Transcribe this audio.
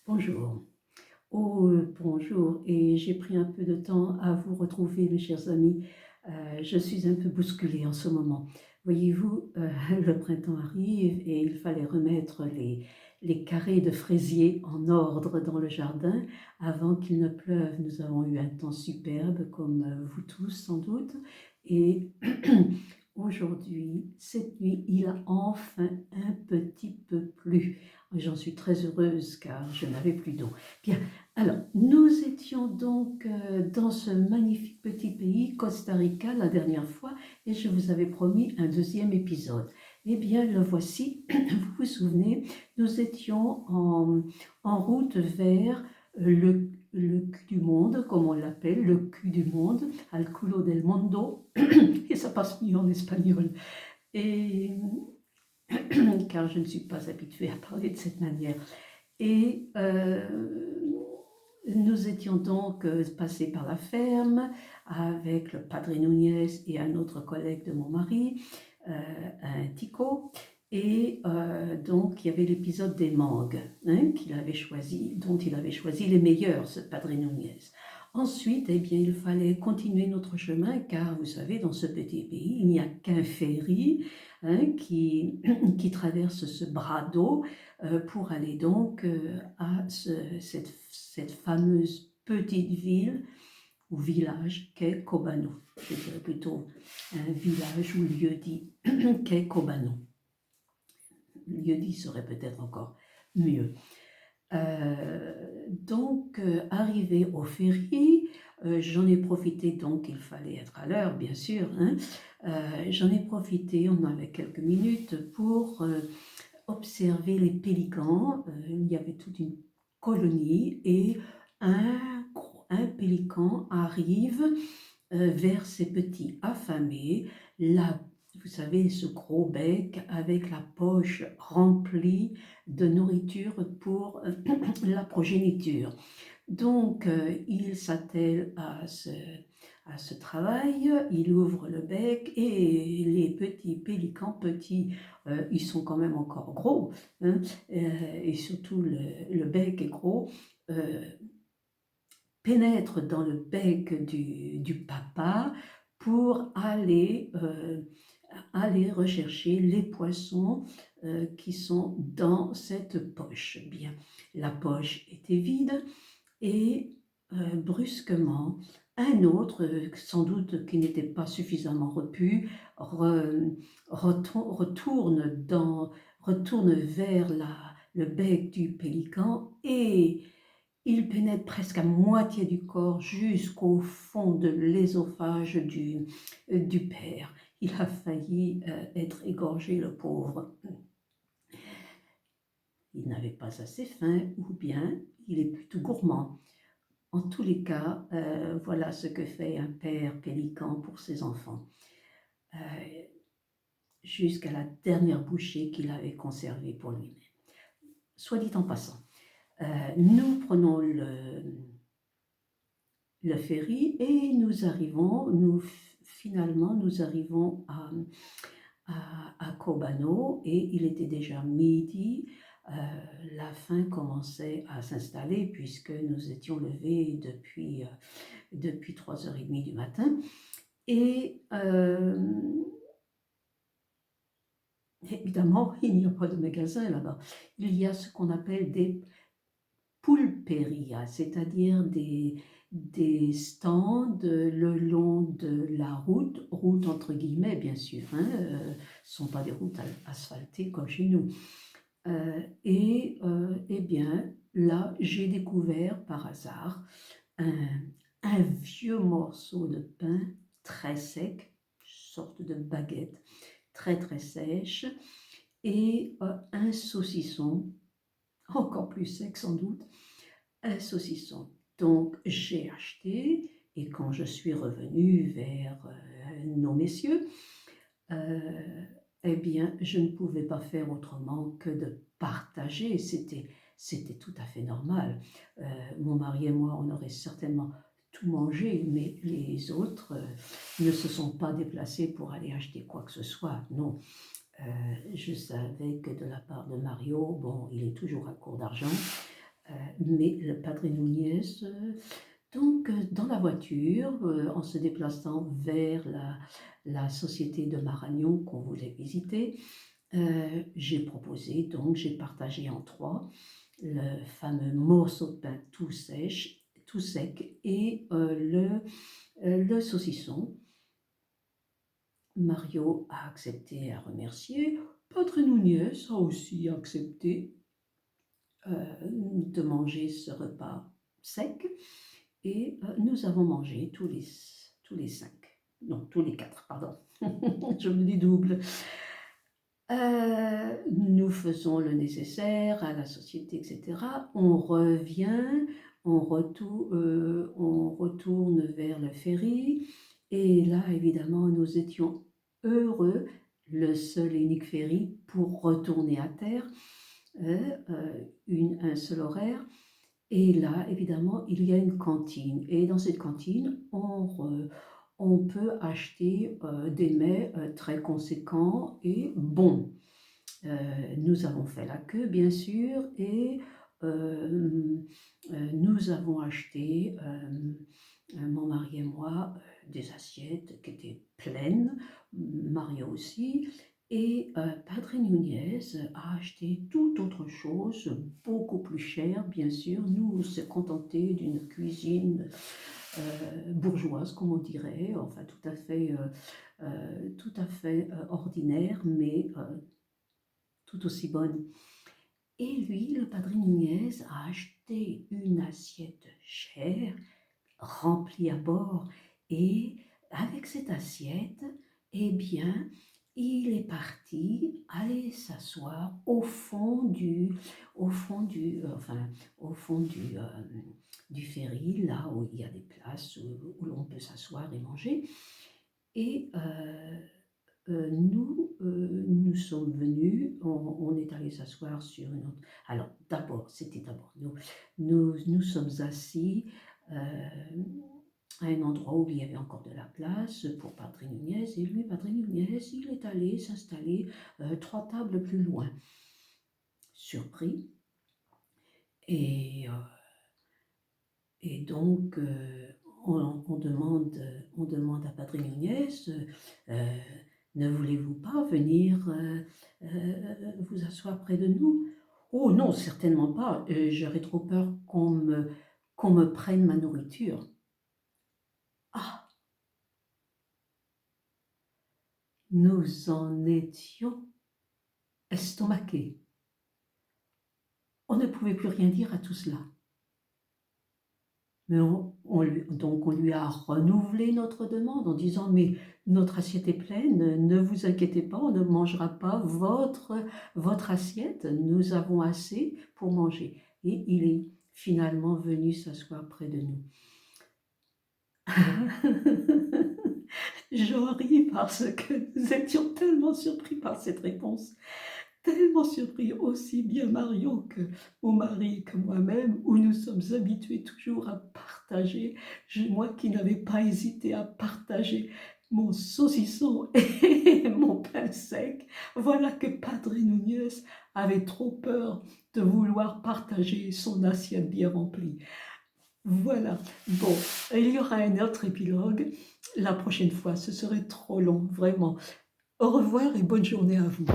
Bonjour. Oh, bonjour. Et j'ai pris un peu de temps à vous retrouver, mes chers amis. Je suis un peu bousculée en ce moment. Voyez-vous, le printemps arrive et il fallait remettre les carrés de fraisiers en ordre dans le jardin avant qu'il ne pleuve. Nous avons eu un temps superbe, comme vous tous sans doute. Et aujourd'hui, cette nuit, il a enfin un petit peu plu. J'en suis très heureuse car je n'avais plus d'eau. Bien, alors nous étions donc dans ce magnifique petit pays, Costa Rica, la dernière fois, et je vous avais promis un deuxième épisode. Eh bien, le voici, vous vous souvenez, nous étions en route vers le cul du monde, comme on l'appelle, le cul du monde, al culo del mundo, et ça passe mieux en espagnol. Et car je ne suis pas habituée à parler de cette manière. Et nous étions donc passés par la ferme avec le Padre Núñez et un autre collègue de mon mari, un Tico. Et donc, il y avait l'épisode des mangues qu'il avait choisi, dont il avait choisi les meilleurs, ce Padre Núñez. Ensuite, eh bien, il fallait continuer notre chemin, car vous savez, dans ce petit pays, il n'y a qu'un ferry qui traverse ce bras d'eau pour aller donc à cette fameuse petite ville ou village qu'est Kobano. Je dirais plutôt un village ou lieu-dit qu'est Kobano. Lieu-dit serait peut-être encore mieux. Donc, arrivé au ferry, j'en ai profité, donc il fallait être à l'heure, bien sûr. J'en ai profité, on avait quelques minutes pour observer les pélicans. Il y avait toute une colonie et un pélican arrive vers ses petits affamés. Vous savez, ce gros bec avec la poche remplie de nourriture pour la progéniture. Donc, il s'attelle à ce travail, il ouvre le bec et les petits pélicans, petits, ils sont quand même encore gros, et surtout le bec est gros, pénètrent dans le bec du papa pour aller rechercher les poissons qui sont dans cette poche. Bien, la poche était vide et brusquement, un autre, sans doute qui n'était pas suffisamment repu, retourne vers le bec du pélican et il pénètre presque à moitié du corps jusqu'au fond de l'ésophage du père. Il a failli être égorgé, le pauvre. Il n'avait pas assez faim, ou bien il est plutôt gourmand. En tous les cas, voilà ce que fait un père pélican pour ses enfants, jusqu'à la dernière bouchée qu'il avait conservée pour lui-même. Soit dit en passant, nous prenons le ferry et finalement nous arrivons à Kobano et il était déjà midi. La faim commençait à s'installer puisque nous étions levés depuis 3h30 du matin. Et évidemment, il n'y a pas de magasin là-bas. Il y a ce qu'on appelle des pulperias, c'est-à-dire des stands le long de la route entre guillemets bien sûr, ce ne sont pas des routes asphaltées comme chez nous. Eh bien, là, j'ai découvert par hasard un vieux morceau de pain très sec, une sorte de baguette très très sèche, et un saucisson, encore plus sec sans doute, un saucisson. Donc j'ai acheté, et quand je suis revenue vers nos messieurs, eh bien, je ne pouvais pas faire autrement que de partager. C'était tout à fait normal. Mon mari et moi, on aurait certainement tout mangé, mais les autres ne se sont pas déplacés pour aller acheter quoi que ce soit. Non, je savais que de la part de Mario, bon, il est toujours à court d'argent. mais le Padre Núñez, donc dans la voiture, en se déplaçant vers la société de Marañón qu'on voulait visiter, j'ai proposé, donc j'ai partagé en trois le fameux morceau de pain tout sec et le saucisson. Mario a accepté et a remercié. Padre Núñez a aussi accepté de manger ce repas sec. Et nous avons mangé tous les cinq, non, tous les quatre, pardon, je me dis double. Nous faisons le nécessaire à la société, etc. On revient, on retourne vers le ferry. Et là, évidemment, nous étions heureux, le seul et unique ferry pour retourner à terre, un seul horaire. Et là, évidemment, il y a une cantine. Et dans cette cantine, on peut acheter des mets très conséquents et bons. Nous avons fait la queue, bien sûr, et nous avons acheté, mon mari et moi, des assiettes qui étaient pleines, Mario aussi, et Padre Núñez a acheté toute autre chose, beaucoup plus cher, bien sûr. Nous, on s'est contenté d'une cuisine bourgeoise, comme on dirait, enfin tout à fait ordinaire, mais tout aussi bonne. Et lui, le Padre Núñez, a acheté une assiette chère, remplie à bord, et avec cette assiette, eh bien, il est parti aller s'asseoir au fond du ferry, là où il y a des places où l'on peut s'asseoir et manger. Et nous sommes venus, on est allé s'asseoir sur une autre. Alors, c'était d'abord nous sommes assis à un endroit où il y avait encore de la place pour Padre Núñez, et lui, Padre Núñez, il est allé s'installer 3 tables plus loin. Surpris. Et donc, on demande à Padre Núñez, ne voulez-vous pas venir vous asseoir près de nous? Oh non, certainement pas, j'aurais trop peur qu'on me prenne ma nourriture. Ah, nous en étions estomaqués. On ne pouvait plus rien dire à tout cela. Mais donc on lui a renouvelé notre demande en disant « Mais notre assiette est pleine, ne vous inquiétez pas, on ne mangera pas votre assiette, nous avons assez pour manger. » Et il est finalement venu s'asseoir près de nous. J'en ris parce que nous étions tellement surpris par cette réponse. Tellement surpris, aussi bien Mario que mon mari que moi-même, où nous sommes habitués toujours à partager. Moi qui n'avais pas hésité à partager mon saucisson et mon pain sec, voilà que Padre Núñez avait trop peur de vouloir partager son assiette bien remplie. Voilà, bon, il y aura un autre épilogue la prochaine fois, ce serait trop long, vraiment. Au revoir et bonne journée à vous.